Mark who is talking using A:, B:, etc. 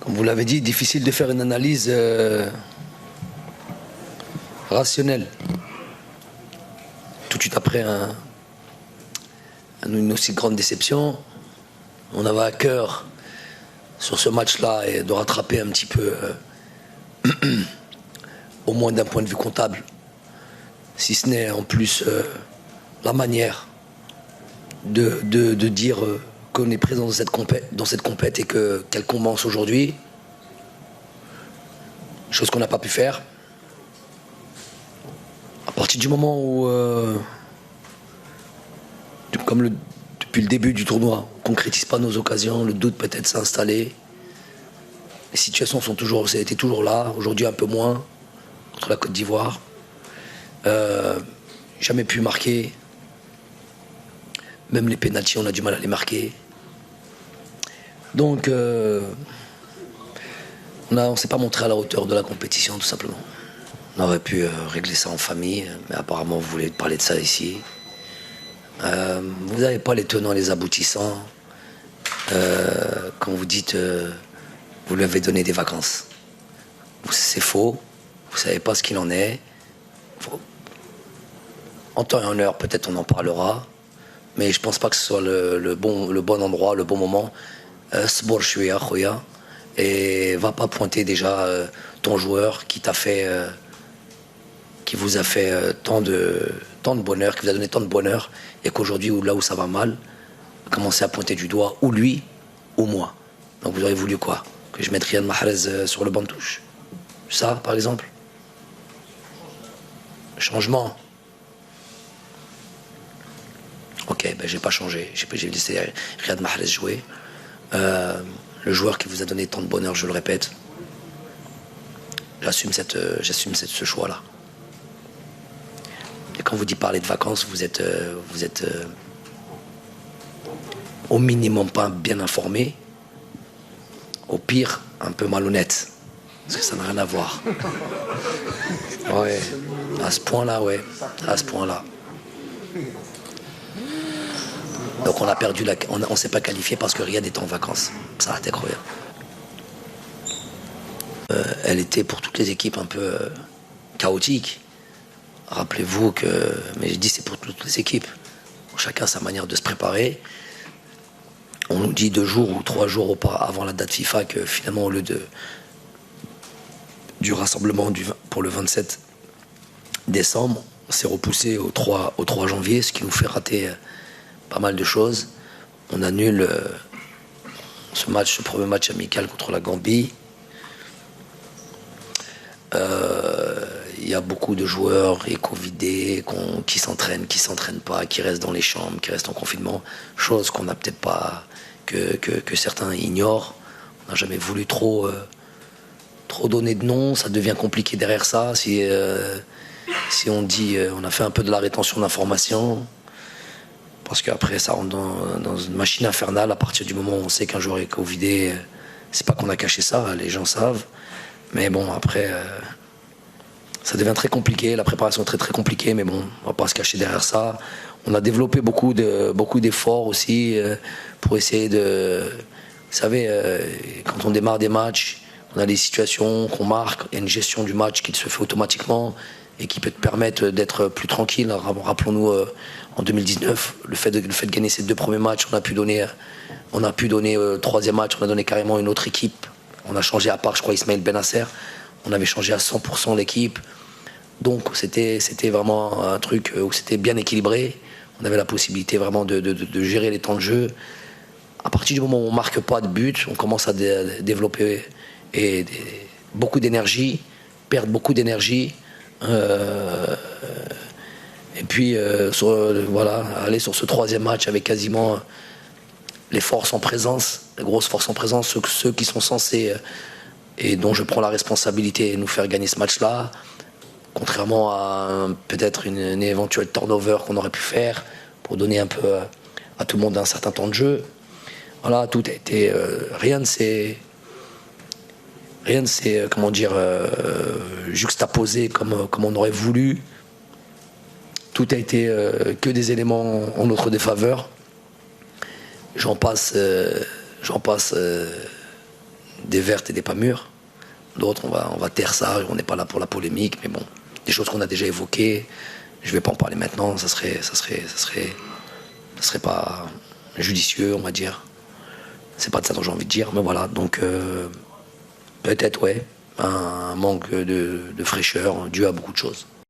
A: Comme vous l'avez dit, difficile de faire une analyse rationnelle. Tout de suite après une aussi grande déception, on avait à cœur sur ce match-là et de rattraper un petit peu, au moins d'un point de vue comptable, si ce n'est en plus la manière de dire qu'on est présent dans cette compète et qu'elle commence aujourd'hui, chose qu'on n'a pas pu faire. À partir du moment où, depuis le début du tournoi, on ne concrétise pas nos occasions, le doute peut-être s'est installé. Les situations étaient toujours là, aujourd'hui un peu moins, contre la Côte d'Ivoire. Jamais pu marquer. Même les pénaltys, on a du mal à les marquer. Donc, on ne s'est pas montré à la hauteur de la compétition, tout simplement. On aurait pu régler ça en famille, mais apparemment, vous voulez parler de ça ici. Vous n'avez pas les tenants et les aboutissants. Quand vous dites, vous lui avez donné des vacances. C'est faux. Vous ne savez pas ce qu'il en est. En temps et en heure, peut-être on en parlera. Mais je ne pense pas que ce soit le bon endroit, le bon moment. Sbor shouya khoya. Et va pas pointer déjà ton joueur qui vous a fait tant de bonheur, qui vous a donné tant de bonheur, et qu'aujourd'hui, là où ça va mal, commencer à pointer du doigt ou lui ou moi. Donc vous auriez voulu quoi? Que je mette Riyad Mahrez sur le banc de touche? Ça, par exemple? Changement. Ok, ben j'ai pas changé. J'ai laissé Riyad Mahrez jouer. Le joueur qui vous a donné tant de bonheur, je le répète, j'assume ce choix-là. Et quand vous dites parler de vacances, vous êtes au minimum pas bien informé, au pire un peu malhonnête, parce que ça n'a rien à voir. Ouais, à ce point-là, ouais, à ce point-là. Donc on a perdu on s'est pas qualifié parce que Riyad était en vacances. Ça a été incroyable. Elle était pour toutes les équipes un peu chaotique. Rappelez-vous que, mais j'ai dit c'est pour toutes les équipes. Chacun sa manière de se préparer. On nous dit 2 jours ou 3 jours avant la date FIFA que finalement au lieu du rassemblement pour le 27 décembre, on s'est repoussé au 3 janvier, ce qui nous fait rater pas mal de choses. On annule ce premier match amical contre la Gambie. Il y a beaucoup de joueurs et covidés qui s'entraînent pas, qui restent dans les chambres, qui restent en confinement, chose qu'on n'a peut-être pas, que certains ignorent. On n'a jamais voulu trop donner de nom, ça devient compliqué derrière ça. Si on dit, on a fait un peu de la rétention d'informations, parce qu'après ça rentre dans une machine infernale. À partir du moment où on sait qu'un joueur est covidé, c'est pas qu'on a caché ça, les gens savent. Mais bon, après, ça devient très compliqué, la préparation est très très compliquée, mais bon, on va pas se cacher derrière ça. On a développé beaucoup d'efforts aussi pour essayer de... Vous savez, quand on démarre des matchs, on a des situations qu'on marque, il y a une gestion du match qui se fait automatiquement et qui peut te permettre d'être plus tranquille. Rappelons-nous, en 2019, le fait de gagner ces 2 premiers matchs, on a pu donner le 3e match, on a donné carrément une autre équipe. On a changé à part, je crois, Ismaël Benasser. On avait changé à 100% l'équipe. Donc c'était vraiment un truc où c'était bien équilibré. On avait la possibilité vraiment de gérer les temps de jeu. À partir du moment où on ne marque pas de but, on commence à développer beaucoup d'énergie, perdre beaucoup d'énergie. Et puis aller sur ce 3e match avec quasiment les forces en présence, les grosses forces en présence, ceux qui sont censés et dont je prends la responsabilité de nous faire gagner ce match-là, contrairement à peut-être une éventuelle turnover qu'on aurait pu faire pour donner un peu à tout le monde un certain temps de jeu. Voilà, tout a été... rien ne s'est juxtaposé comme on aurait voulu. Tout a été que des éléments en notre défaveur. J'en passe des vertes et des pas mûres. D'autres, on va taire ça, on n'est pas là pour la polémique, mais bon, des choses qu'on a déjà évoquées, je vais pas en parler maintenant, ça serait pas judicieux, on va dire. C'est pas de ça dont j'ai envie de dire, mais voilà, donc peut-être, ouais, un manque de fraîcheur dû à beaucoup de choses.